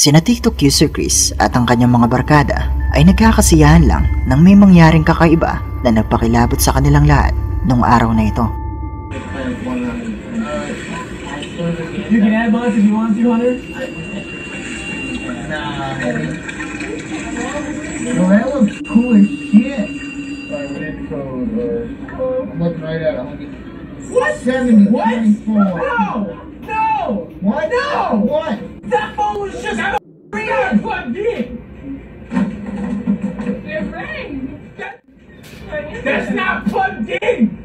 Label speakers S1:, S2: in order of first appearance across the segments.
S1: Sina TikTok user Chris at ang kanyang mga barkada ay nagkakasiyahan lang nang may mangyaring kakaiba na nagpakilabot sa kanilang lahat noong araw na ito.
S2: You can add mods if you want to, Hunter. Well, that looks cool as shit. Alright, we need the code. I'm looking right at it. What? 70, what? 24. No! No! What? No! What? That phone was just plugged in! It rang! That's not plugged in!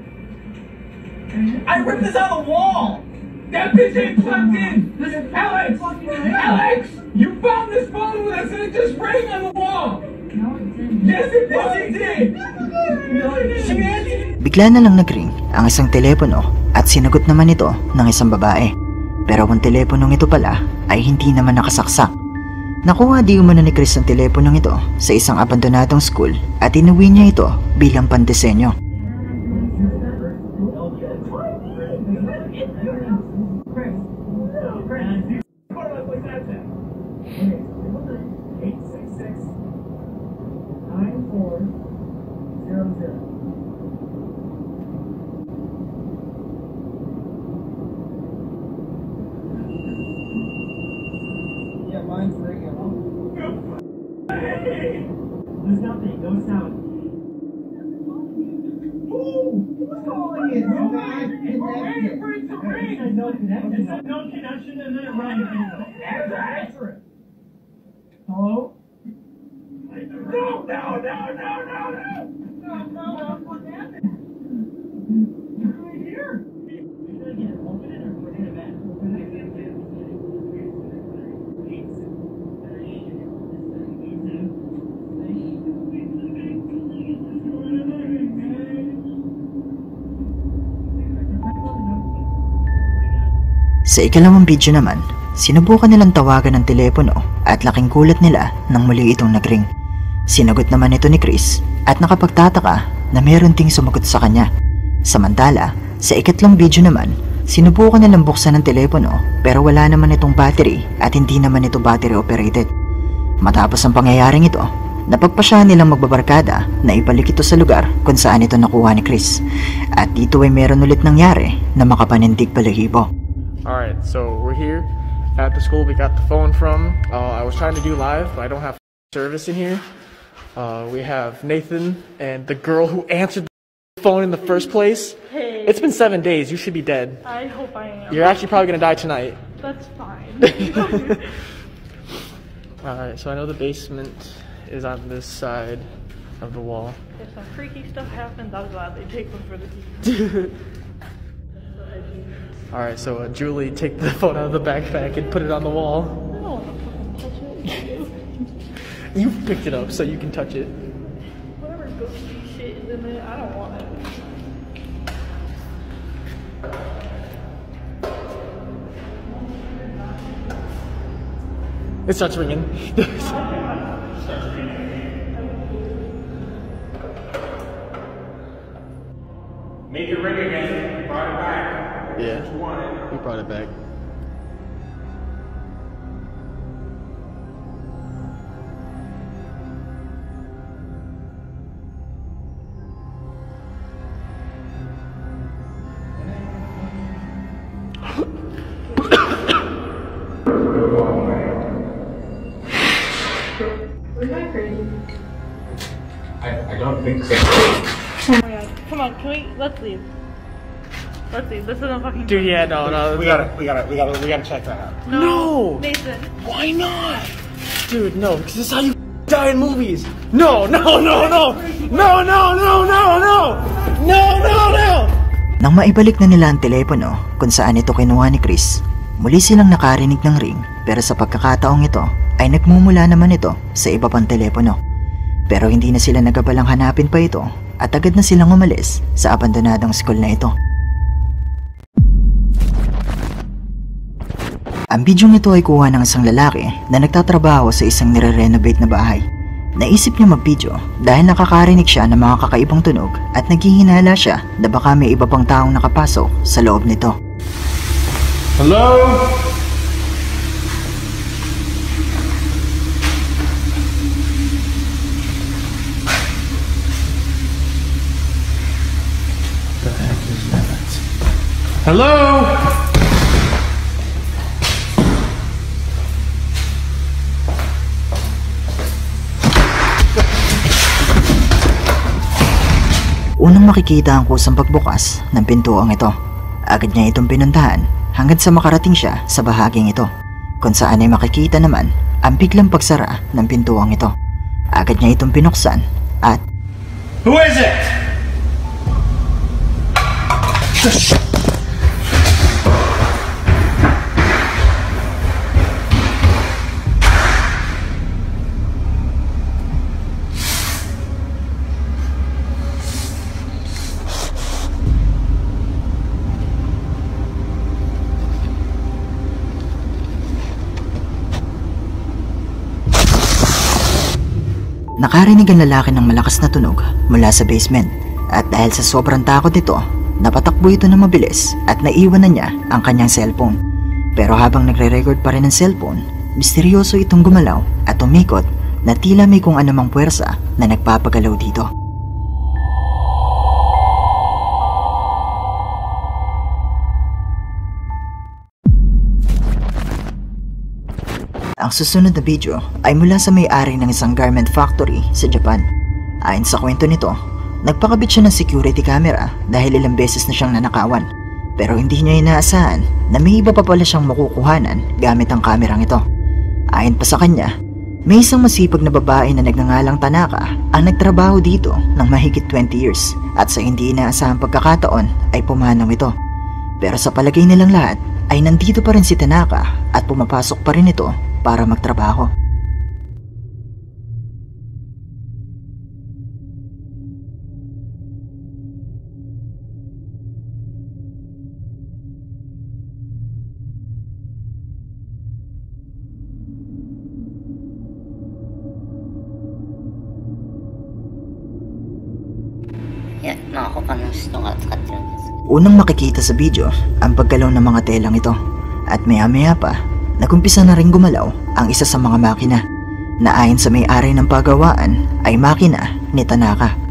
S2: I ripped this out of the wall! That bitch ain't plugged in! Alex! Alex! You found this phone with us and it just rang on the wall! No, it didn't. Yes, it did! No, it didn't.
S1: Bigla na lang nagring ang isang telepono at sinagot naman ito ng isang babae. Pero ang teleponong ito pala ay hindi naman nakasaksak. Nakuha di umano ni Chris ang teleponong ito sa isang abandonadong school at inuwi niya ito bilang pandisenyo.
S2: Mine's ringing. There's nothing, no sound. Who's calling it? No connection. No connection and then it rang. Answer it. Hello? No! What happened? You're right here. Open it or put it in back.
S1: Sa ikalawang video naman, sinubukan nilang tawagan ng telepono at laking gulat nila nang muli itong nagring. Sinagot naman ito ni Chris at nakapagtataka na meron ding sumagot sa kanya. Samantala, sa ikatlong video naman, sinubukan nilang buksan ng telepono pero wala naman itong battery at hindi naman ito battery operated. Matapos ang pangyayaring ito, napagpasyahan nilang magbabarkada na ibalik ito sa lugar kung saan ito nakuha ni Chris. At dito ay meron ulit nangyari na makapanindig balahibo.
S3: Alright, so we're here at the school we got the phone from. I was trying to do live, but I don't have service in here. We have Nathan and the girl who answered the phone in the first place.
S4: Hey.
S3: It's been 7 days. You should be dead.
S4: I hope I am.
S3: You're actually probably going to die tonight.
S4: That's fine.
S3: Alright, so I know the basement is on this side of the wall.
S4: If some freaky stuff happens, I'm glad they take one for the team.
S3: Alright, so Julie, take the phone out of the backpack and put it on the wall.
S4: I don't want to touch it.
S3: You picked it up so you can touch it.
S4: Whatever ghosty shit is in it, I don't want it.
S3: It starts ringing.
S5: Make it ring again. Brought it back.
S3: Yeah, we brought it back.
S4: Was I crazy?
S5: I don't think so.
S4: Oh my god. Come on, let's leave. Let's see, this isn't fucking.
S3: Dude, yeah, no.
S5: We gotta check that out.
S3: No!
S4: Nathan.
S3: Why not? Dude, no, because this is how you die in movies. No!
S1: Nang maibalik na nila ang telepono kung saan ito kinuha ni Chris, muli silang nakarinig ng ring pero sa pagkakataong ito ay nagmumula naman ito sa iba pang telepono. Pero hindi na sila nagabalang hanapin pa ito at agad na silang umalis sa abandonadong school na ito. Ang bidyong ito ay kuha ng isang lalaki na nagtatrabaho sa isang nire-renovate na bahay. Naisip niya mag-video dahil nakakarinig siya ng mga kakaibang tunog at naghihinala siya na baka may iba pang taong nakapasok sa loob nito.
S5: Hello? Hello?
S1: Unang makikita ang kusang pagbukas ng pintuang ito. Agad niya itong pinuntahan hanggang sa makarating siya sa bahaging ito, kung saan ay makikita naman ang biglang pagsara ng pintuang ito. Agad niya itong pinuksan at
S5: Who is it?
S1: nakarinig ang lalaki ng malakas na tunog mula sa basement, at dahil sa sobrang takot nito, napatakbo ito na mabilis at naiwan na niya ang kanyang cellphone. Pero habang nagre-record pa rin ang cellphone, misteryoso itong gumalaw at umikot na tila may kung anumang puwersa na nagpapagalaw dito. Ang susunod na video ay mula sa may-ari ng isang garment factory sa Japan. Ayon sa kwento nito, nagpakabit siya ng security camera dahil ilang beses na siyang nanakawan. Pero hindi niya inaasahan na may iba pa pala siyang makukuhanan gamit ang kamerang ito. Ayon pa sa kanya, may isang masipag na babae na nagngangalang Tanaka ang nagtrabaho dito ng mahigit 20 years at sa hindi inaasahang pagkakataon ay pumanaw ito. Pero sa palagay nilang lahat ay nandito pa rin si Tanaka at pumapasok pa rin ito para magtrabaho. Unang makikita sa video ang paggalaw ng mga telang ito, at maya-maya pa nagumpisa na rin gumalaw ang isa sa mga makina na ayon sa may-ari ng pagawaan ay makina ni Tanaka.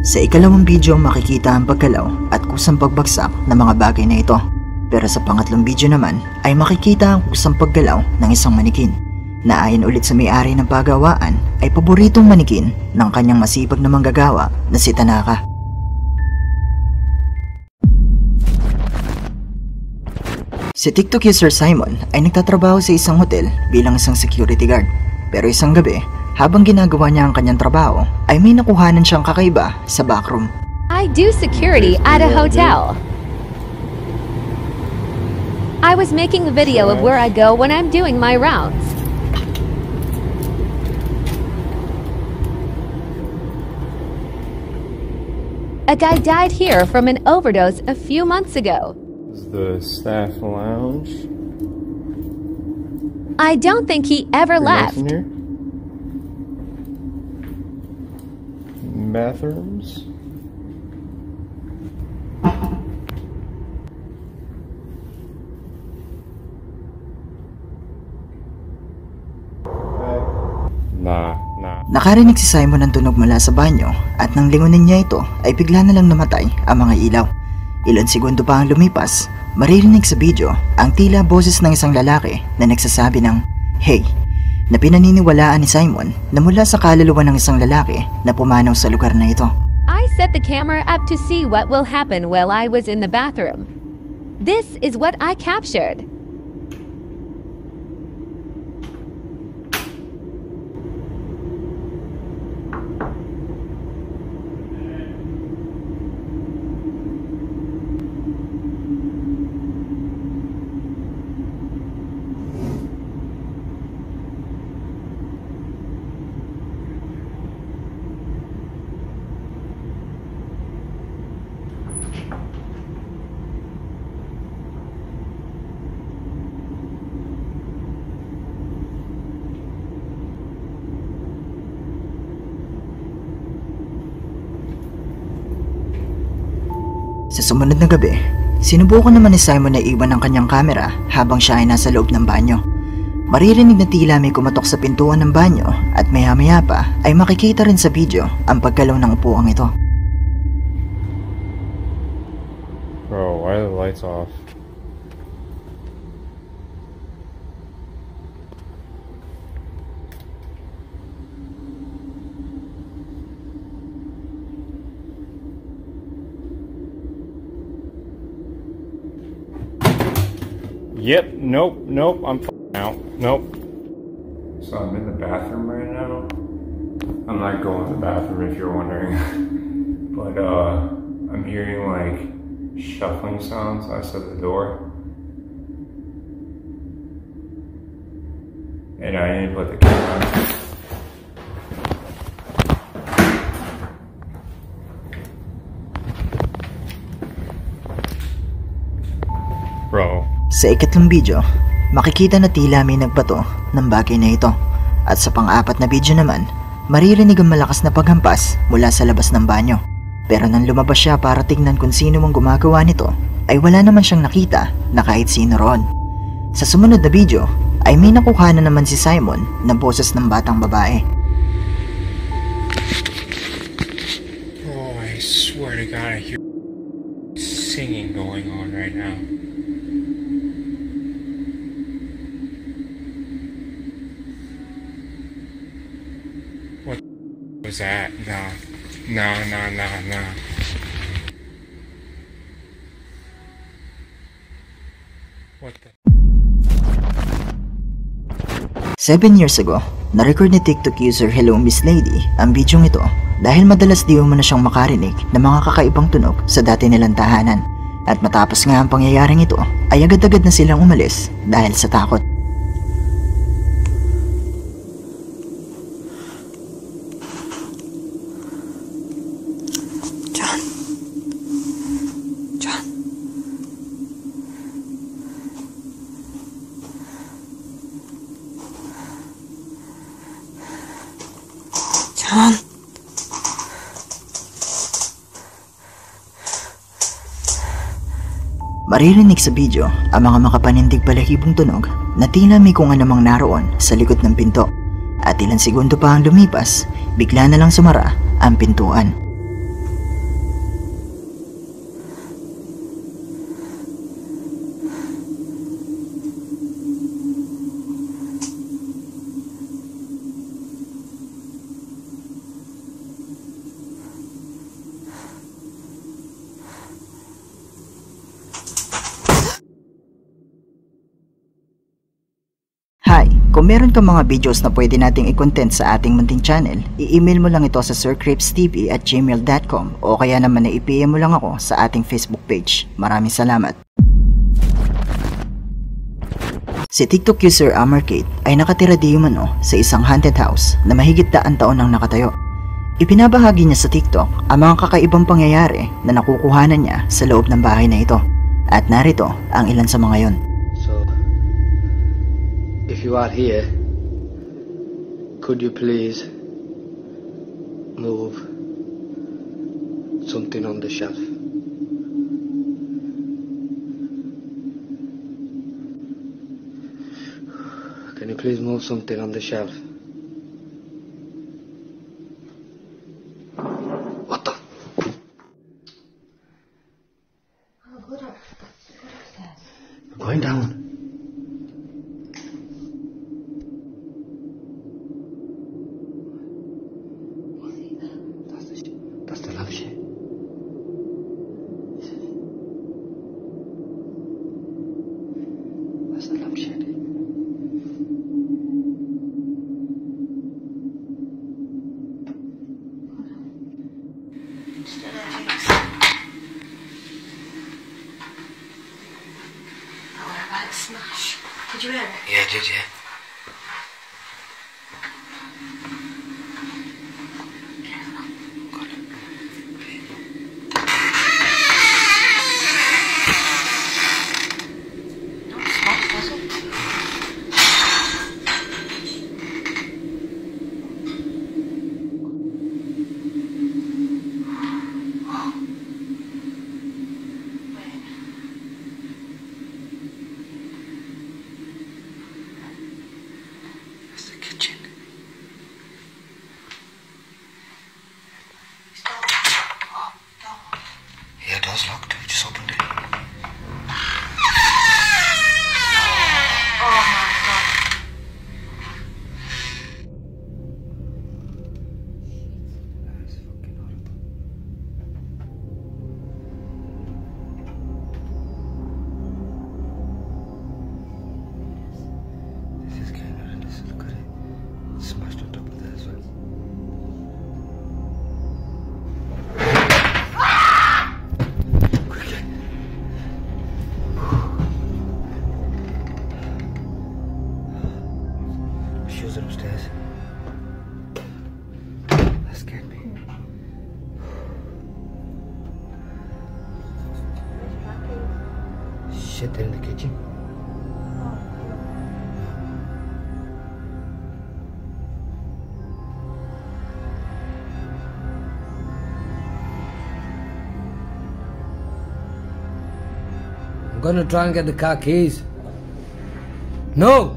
S1: Sa ikalawang video makikita ang paggalaw at kusang pagbagsak ng mga bagay na ito. Pero sa pangatlong video naman ay makikita ang kusang paggalaw ng isang manikin na ayon ulit sa may-ari ng pagawaan ay paboritong manikin ng kanyang masipag na manggagawa na si Tanaka. Si TikTok user Simon ay nagtatrabaho sa isang hotel bilang isang security guard. Pero isang gabi, habang ginagawa niya ang kanyang trabaho, ay may nakuhanan siyang kakaiba sa backroom.
S6: I do security at a hotel. I was making a video of where I go when I'm doing my rounds. A guy died here from an overdose a few months ago.
S5: This is the staff lounge.
S6: I don't think he ever left.
S5: Nice in here. Bathrooms. Nah.
S1: Nakarinig si Simon ng tunog mula sa banyo at nang lingunin niya ito ay bigla na lang namatay ang mga ilaw. Ilang segundo pa ang lumipas, maririnig sa video ang tila boses ng isang lalaki na nagsasabi ng "Hey", na pinaniniwalaan ni Simon na mula sa kaluluwa ng isang lalaki na pumanaw sa lugar na ito.
S6: I set the camera up to see what will happen while I was in the bathroom. This is what I captured.
S1: Sa sumunod na gabi, sinubukan naman ni Simon na iwan ang kanyang kamera habang siya ay nasa loob ng banyo. Maririnig na tila may kumatok sa pintuan ng banyo at maya-maya pa ay makikita rin sa video ang pagkalaw ng upuang ito.
S5: Bro, why are the lights off? Yep, nope, I'm out. Nope. So I'm in the bathroom right now. I'm not going to the bathroom if you're wondering. But I'm hearing like shuffling sounds outside the door. And I didn't put the camera on. Bro.
S1: Sa ikatlong video, makikita na tila may nagbato ng bagay na ito. At sa pang-apat na video naman, maririnig ang malakas na paghampas mula sa labas ng banyo. Pero nang lumabas siya para tignan kung sino mang gumagawa nito, ay wala naman siyang nakita na kahit sino roon. Sa sumunod na video, ay may nakuha na naman si Simon ng boses ng batang babae.
S5: Oh, I swear to God, I hear singing going on right now. What was that? No.
S1: 7 years ago, na-record ni TikTok user Hello Miss Lady ang bidyong ito dahil madalas di umano siyang makarinig ng mga kakaibang tunog sa dati nilang tahanan. At matapos nga ang pangyayaring ito, ay agad-agad na silang umalis dahil sa takot. Maririnig sa video ang mga makapanindig balahibong tunog na tila may kung anumang naroon sa likod ng pinto. At ilang segundo pa ang lumipas, bigla na lang sumara ang pintuan. Hi! Kung meron kang mga videos na pwede nating i-content sa ating munting channel, i-email mo lang ito sa sircripstv@gmail.com o kaya naman na i-PM mo lang ako sa ating Facebook page. Maraming salamat! Si TikTok user Amarcade ay nakatira di umano sa isang haunted house na mahigit 100 taon nang nakatayo. Ipinabahagi niya sa TikTok ang mga kakaibang pangyayari na nakukuhanan niya sa loob ng bahay na ito. At narito ang ilan sa mga yon.
S7: If you are here, could you please move something on the shelf? Can you please move something on the shelf? What the? I'm going down. That's the lampshade. That's the lampshade.
S8: Smash. Did you hear it?
S7: Yeah, I did, yeah.
S8: Just opened it. Upstairs. That scared me. Shit, they're in the kitchen. I'm gonna try and get the car keys. No!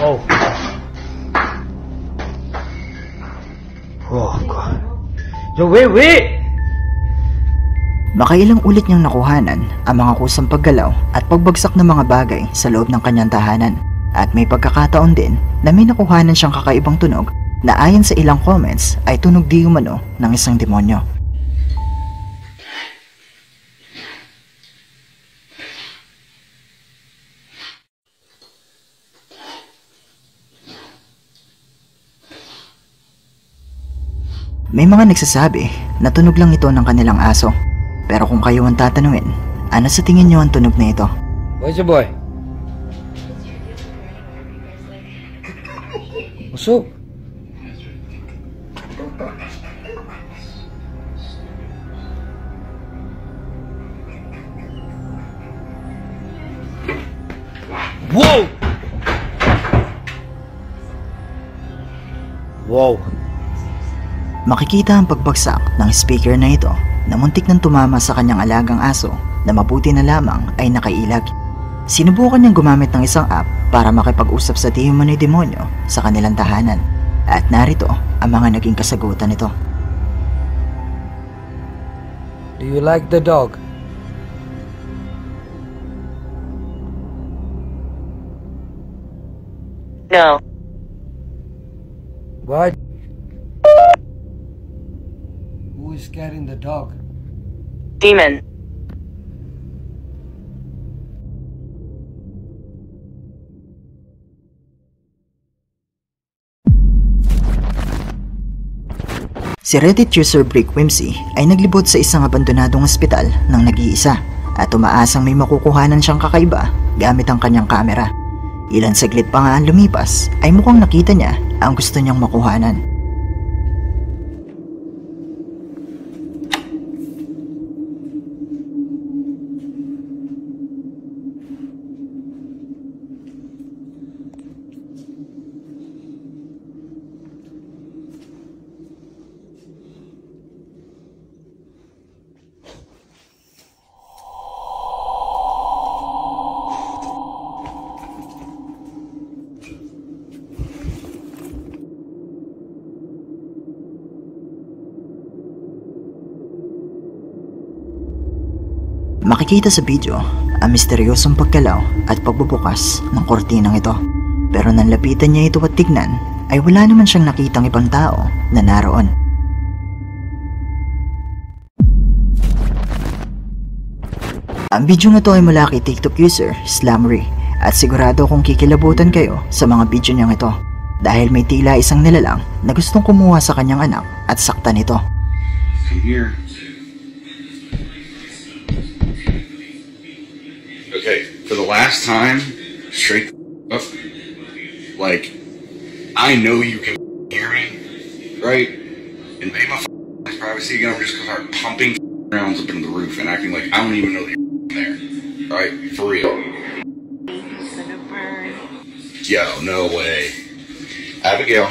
S8: Oh. Oh, God. Yo, wait!
S1: Makailang ulit niyang nakuhanan ang mga kusang paggalaw at pagbagsak ng mga bagay sa loob ng kanyang tahanan. At may pagkakataon din na may nakuhanan siyang kakaibang tunog na ayon sa ilang comments ay tunog di umano ng isang demonyo. May mga nagsasabi na tunog lang ito ng kanilang aso. Pero kung kayo ang tatanungin, ano sa tingin niyo ang tunog na ito?
S8: Where's your boy? What's up? Whoa! Wow!
S1: Makikita ang pagbagsak ng speaker na ito na muntik nang tumama sa kanyang alagang aso na mabuti na lamang ay nakailag. Sinubukan niyang gumamit ng isang app para makipag-usap sa di umano'y demonyo sa kanilang tahanan. At narito ang mga naging kasagutan nito.
S8: Do you like the dog?
S9: No.
S8: What? Who is scaring the dog?
S9: Demon.
S1: Si Reddit user Brick Whimsy ay naglibot sa isang abandonadong ospital ng nag-iisa at umaasang may makukuhanan siyang kakaiba gamit ang kanyang kamera. Ilan saglit pa nga ang lumipas ay mukhang nakita niya ang gusto niyang makuhanan. Makikita sa video ang misteryosong pagkalaw at pagbubukas ng kortinang ito. Pero nang lapitan niya ito at tignan, ay wala naman siyang nakitang ibang tao na naroon. Ang video na ito ay mula kay TikTok user Slamry at sigurado kung kikilabutan kayo sa mga video niyang ito dahil may tila isang nilalang na gustong kumuha sa kanyang anak at saktan ito.
S10: Come here. Okay, for the last time, straight up, like, I know you can hear me, right? And maybe my privacy again, I'm just gonna start pumping rounds up into the roof and acting like I don't even know that you're there, right? For real. Yo, no way. Abigail.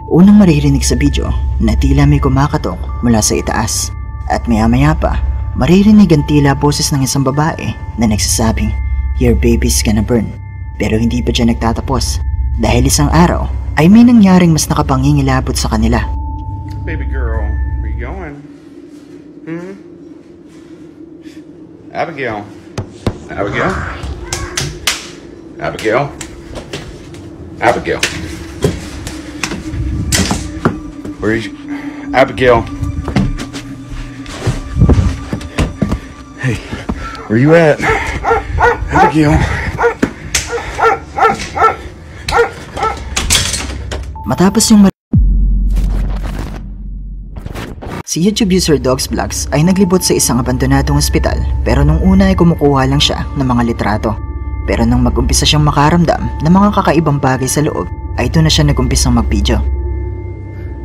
S1: Unang maririnig sa video na tila may kumakatok mula sa itaas at maya-maya pa, maririnig ang tila boses ng isang babae na nagsasabing, "Your baby's gonna burn." Pero hindi pa dyan nagtatapos dahil isang araw ay may nangyaring mas nakapangingilabot sa kanila.
S10: Baby girl, where you going? Abigail. Abigail? Abigail? Abigail. Where is you? Abigail. Hey, where you at? Abigail.
S1: Matapos yung si YouTube user Dogs Vlogs ay naglibot sa isang abandonadong ospital, pero nung una ay kumukuha lang siya ng mga litrato. Pero nang mag-umpisa siyang makaramdam ng mga kakaibang bagay sa loob, ay doon na siya nag-umpisang mag-video.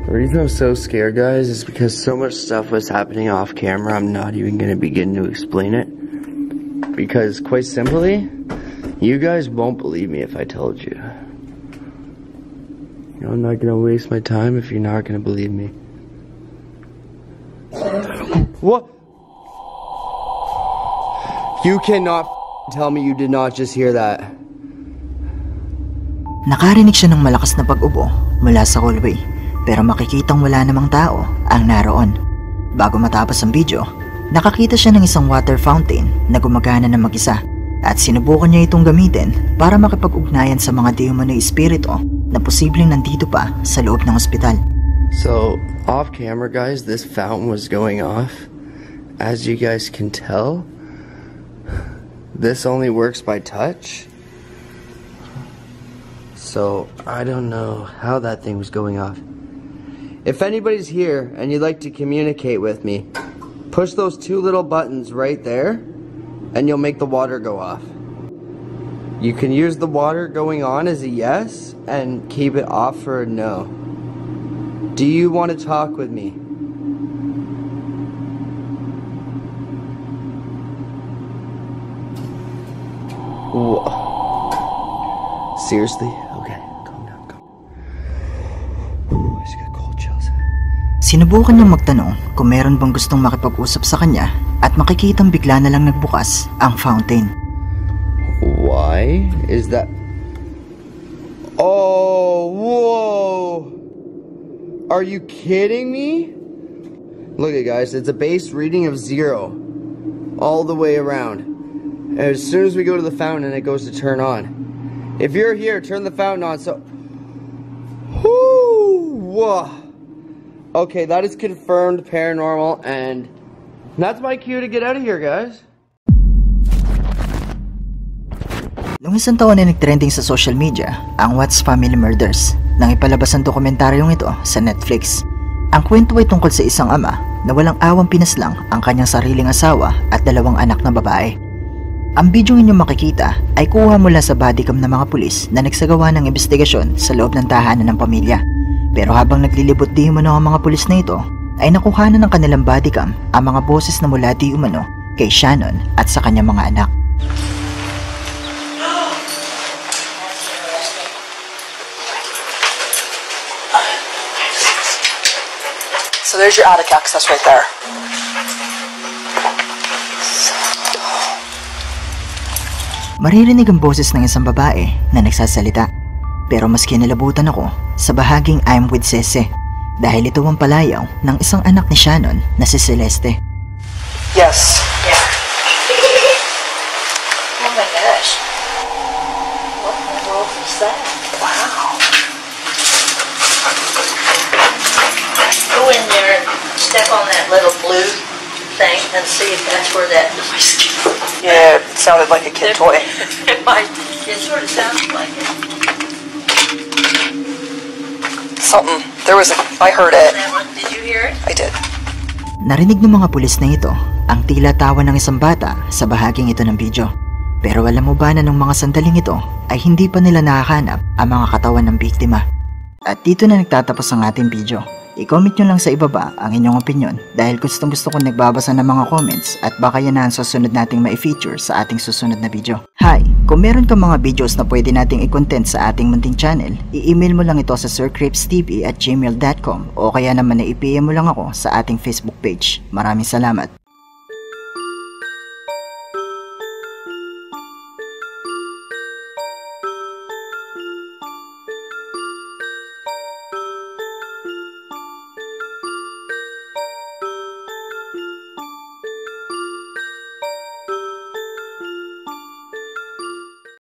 S7: The reason I'm so scared, guys, is because so much stuff was happening off camera, I'm not even gonna begin to explain it. Because, quite simply, you guys won't believe me if I told you. I'm not gonna waste my time if you're not gonna believe me. What? You cannot tell me you did not just hear that.
S1: Nakarinig siya ng malakas na pag-ubo mula sa hallway, pero makikitang wala namang tao ang naroon. Bago matapos ang video, nakakita siya ng isang water fountain na gumagana ng mag-isa at sinubukan niya itong gamitin para makipag-ugnayan sa mga di umano'y espiritu na posibleng nandito pa sa loob ng ospital.
S7: So, off camera, guys, this fountain was going off. As you guys can tell, this only works by touch. So, I don't know how that thing was going off. If anybody's here and you'd like to communicate with me, push those two little buttons right there and you'll make the water go off. You can use the water going on as a yes and keep it off for a no. Do you want to talk with me? Whoa. Seriously? Okay, calm down, calm down. I just got cold chills.
S1: Sinubukan niyang magtanong kung meron bang gustong makipag-usap sa kanya at makikitang bigla na lang nagbukas ang fountain.
S7: Why is that? Oh, whoa! Are you kidding me? Look at guys, it's a base reading of 0 all the way around. And as soon as we go to the fountain, it goes to turn on. If you're here, turn the fountain on. So, whoa. Okay, that is confirmed paranormal, and that's my cue to get out of here, guys.
S1: Noong isang taon na nagtrending sa social media ang Watts Family Murders nang ipalabas ang dokumentaryong ito sa Netflix. Ang kwento ay tungkol sa isang ama na walang awang pinaslang ang kanyang sariling asawa at 2 anak na babae. Ang video inyong makikita ay kuha mula sa bodycam ng mga pulis na nagsagawa ng investigasyon sa loob ng tahanan ng pamilya. Pero habang naglilibot di umano ang mga pulis na ito, ay nakuhanan ng kanilang bodycam ang mga boses na mula di umano kay Shannon at sa kanyang mga anak.
S11: So there's your attic access right there.
S1: Maririnig ang boses ng isang babae na nagsasalita. Pero mas kinilabutan ako sa bahaging I'm with Cece dahil ito ang palayaw ng isang anak ni Shannon na si Celeste.
S11: Yes. Yeah.
S12: Oh my gosh. What in the world is that? Wow. Go in there and step on that little blue thing and see if that's where that noise came from.
S11: Yeah, it sounded like a kid toy.
S12: It sort of sounds like it.
S11: Something. I heard it.
S12: Did you hear it?
S11: I did.
S1: Narinig ng mga pulis na ito ang tila tawa ng isang bata sa bahaging ito ng video. Pero alam mo ba na nung mga sandaling ito ay hindi pa nila nakahanap ang mga katawan ng biktima. At dito na nagtatapos ang ating video. I-comment nyo lang sa ibaba ang inyong opinion dahil gusto kong nagbabasa ng mga comments at baka yan na ang susunod nating ma-feature sa ating susunod na video. Hi! Kung meron kang mga videos na pwede nating i-content sa ating munting channel, i-email mo lang ito sa sircrepestv@gmail.com o kaya naman na i-PM mo lang ako sa ating Facebook page. Maraming salamat!